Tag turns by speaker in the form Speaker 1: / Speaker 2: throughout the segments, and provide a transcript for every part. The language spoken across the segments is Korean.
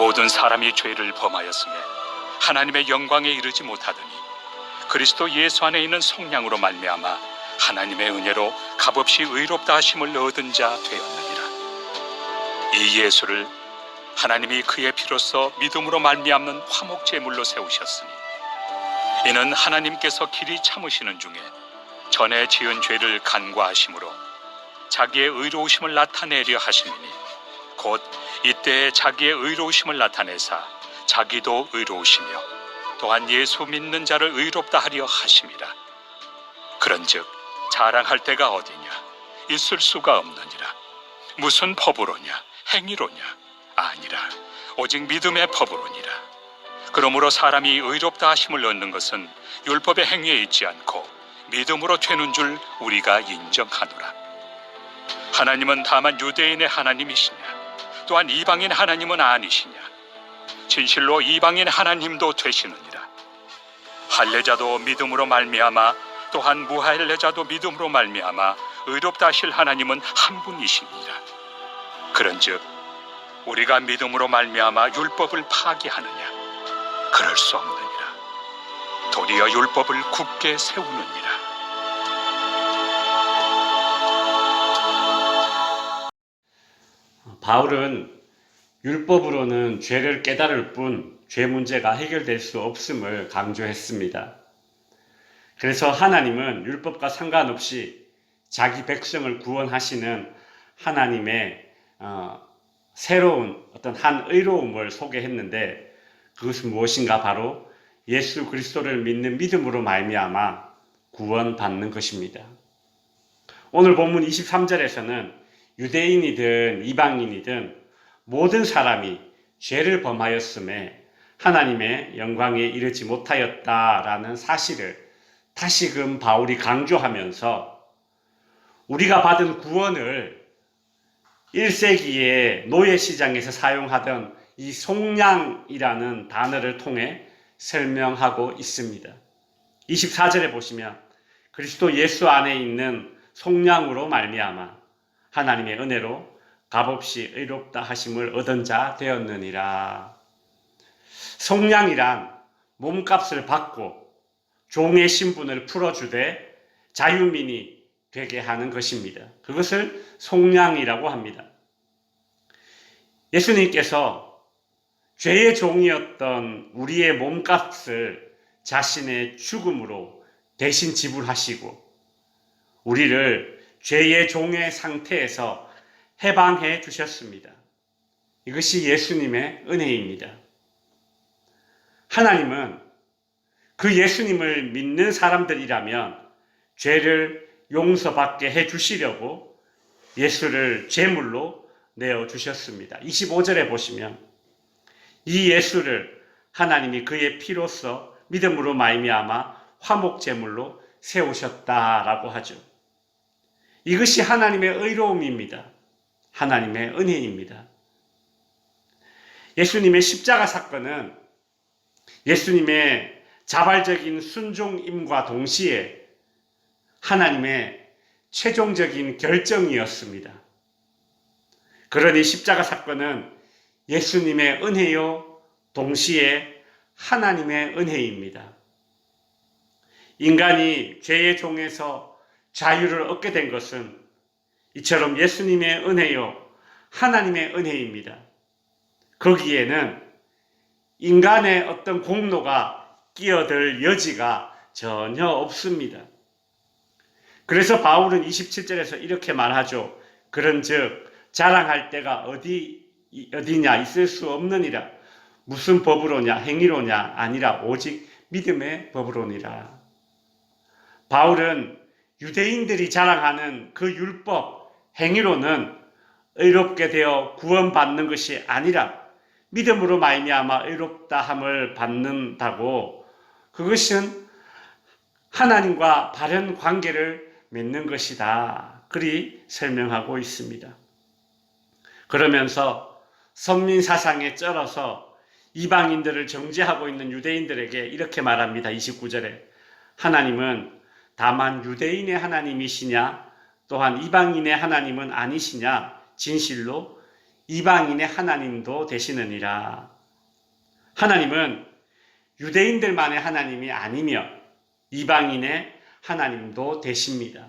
Speaker 1: 모든 사람이 죄를 범하였으며 하나님의 영광에 이르지 못하더니 그리스도 예수 안에 있는 성량으로 말미암아 하나님의 은혜로 값없이 의롭다 하심을 얻은 자 되었느니라. 이 예수를 하나님이 그의 피로써 믿음으로 말미암는 화목 제물로 세우셨으니 이는 하나님께서 길이 참으시는 중에 전에 지은 죄를 간과하심으로 자기의 의로우심을 나타내려 하심이니 곧 이때에 자기의 의로우심을 나타내사 자기도 의로우시며 또한 예수 믿는 자를 의롭다 하려 하심이라. 그런즉 자랑할 데가 어디냐? 있을 수가 없느니라. 무슨 법으로냐? 행위로냐? 아니라 오직 믿음의 법으로니라. 그러므로 사람이 의롭다 하심을 얻는 것은 율법의 행위에 있지 않고 믿음으로 되는 줄 우리가 인정하노라. 하나님은 다만 유대인의 하나님이시냐? 또한 이방인 하나님은 아니시냐? 진실로 이방인 하나님도 되시느니라. 할례자도 믿음으로 말미암아 또한 무할례자도 믿음으로 말미암아 의롭다 하실 하나님은 한 분이시니라. 그런즉 우리가 믿음으로 말미암아 율법을 파기하느냐? 그럴 수 없느니라. 도리어 율법을 굳게 세우느니라.
Speaker 2: 바울은 율법으로는 죄를 깨달을 뿐 죄 문제가 해결될 수 없음을 강조했습니다. 그래서 하나님은 율법과 상관없이 자기 백성을 구원하시는 하나님의 새로운 어떤 한 의로움을 소개했는데 그것은 무엇인가? 바로 예수 그리스도를 믿는 믿음으로 말미암아 구원받는 것입니다. 오늘 본문 23절에서는 유대인이든 이방인이든 모든 사람이 죄를 범하였음에 하나님의 영광에 이르지 못하였다라는 사실을 다시금 바울이 강조하면서 우리가 받은 구원을 1세기에 노예시장에서 사용하던 이 속량이라는 단어를 통해 설명하고 있습니다. 24절에 보시면 그리스도 예수 안에 있는 속량으로 말미암아 하나님의 은혜로 값없이 의롭다 하심을 얻은 자 되었느니라. 속량이란 몸값을 받고 종의 신분을 풀어주되 자유민이 되게 하는 것입니다. 그것을 속량이라고 합니다. 예수님께서 죄의 종이었던 우리의 몸값을 자신의 죽음으로 대신 지불하시고 우리를 죄의 종의 상태에서 해방해 주셨습니다. 이것이 예수님의 은혜입니다. 하나님은 그 예수님을 믿는 사람들이라면 죄를 용서받게 해 주시려고 예수를 제물로 내어주셨습니다. 25절에 보시면 이 예수를 하나님이 그의 피로써 믿음으로 말미암아 화목 제물로 세우셨다라고 하죠. 이것이 하나님의 의로움입니다. 하나님의 은혜입니다. 예수님의 십자가 사건은 예수님의 자발적인 순종임과 동시에 하나님의 최종적인 결정이었습니다. 그러니 십자가 사건은 예수님의 은혜요 동시에 하나님의 은혜입니다. 인간이 죄의 종에서 자유를 얻게 된 것은 이처럼 예수님의 은혜요 하나님의 은혜입니다. 거기에는 인간의 어떤 공로가 끼어들 여지가 전혀 없습니다. 그래서 바울은 27절에서 이렇게 말하죠. 그런즉 자랑할 데가 어디냐? 있을 수 없느니라. 무슨 법으로냐? 행위로냐? 아니라 오직 믿음의 법으로니라. 바울은 유대인들이 자랑하는 그 율법, 행위로는 의롭게 되어 구원받는 것이 아니라 믿음으로 말미암아 의롭다함을 받는다고, 그것은 하나님과 바른 관계를 맺는 것이다. 그리 설명하고 있습니다. 그러면서 선민 사상에 쩔어서 이방인들을 정죄하고 있는 유대인들에게 이렇게 말합니다. 29절에 하나님은 다만 유대인의 하나님이시냐 또한 이방인의 하나님은 아니시냐? 진실로 이방인의 하나님도 되시느니라. 하나님은 유대인들만의 하나님이 아니며 이방인의 하나님도 되십니다.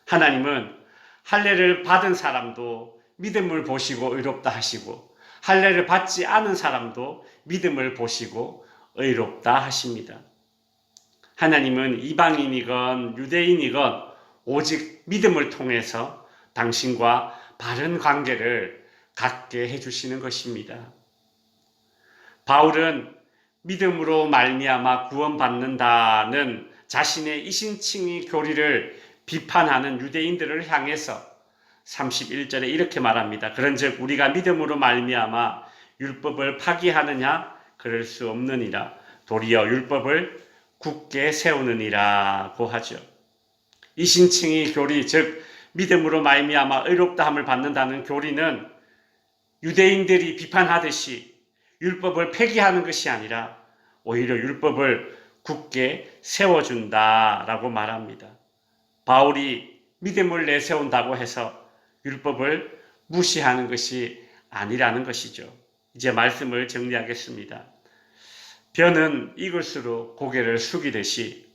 Speaker 2: 하나님은 할례를 받은 사람도 믿음을 보시고 의롭다 하시고 할례를 받지 않은 사람도 믿음을 보시고 의롭다 하십니다. 하나님은 이방인이건 유대인이건 오직 믿음을 통해서 당신과 바른 관계를 갖게 해주시는 것입니다. 바울은 믿음으로 말미암아 구원받는다는 자신의 이신칭의 교리를 비판하는 유대인들을 향해서 31절에 이렇게 말합니다. 그런즉 우리가 믿음으로 말미암아 율법을 파기하느냐? 그럴 수 없느니라. 도리어 율법을 굳게 세우느니라고 하죠. 이신칭의 교리, 즉 믿음으로 말미암아 의롭다함을 받는다는 교리는 유대인들이 비판하듯이 율법을 폐기하는 것이 아니라 오히려 율법을 굳게 세워준다라고 말합니다. 바울이 믿음을 내세운다고 해서 율법을 무시하는 것이 아니라는 것이죠. 이제 말씀을 정리하겠습니다. 벼는 익을수록 고개를 숙이듯이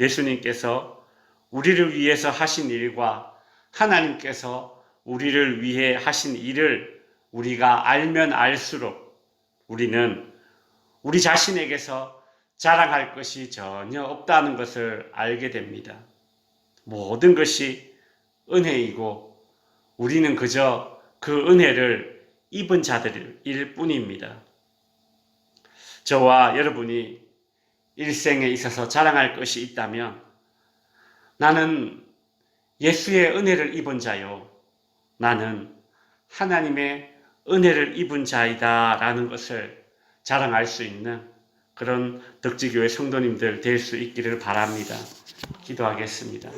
Speaker 2: 예수님께서 우리를 위해서 하신 일과 하나님께서 우리를 위해 하신 일을 우리가 알면 알수록 우리는 우리 자신에게서 자랑할 것이 전혀 없다는 것을 알게 됩니다. 모든 것이 은혜이고 우리는 그저 그 은혜를 입은 자들일 뿐입니다. 저와 여러분이 일생에 있어서 자랑할 것이 있다면 나는 예수의 은혜를 입은 자요. 나는 하나님의 은혜를 입은 자이다 라는 것을 자랑할 수 있는 그런 덕지교회 성도님들 될 수 있기를 바랍니다. 기도하겠습니다.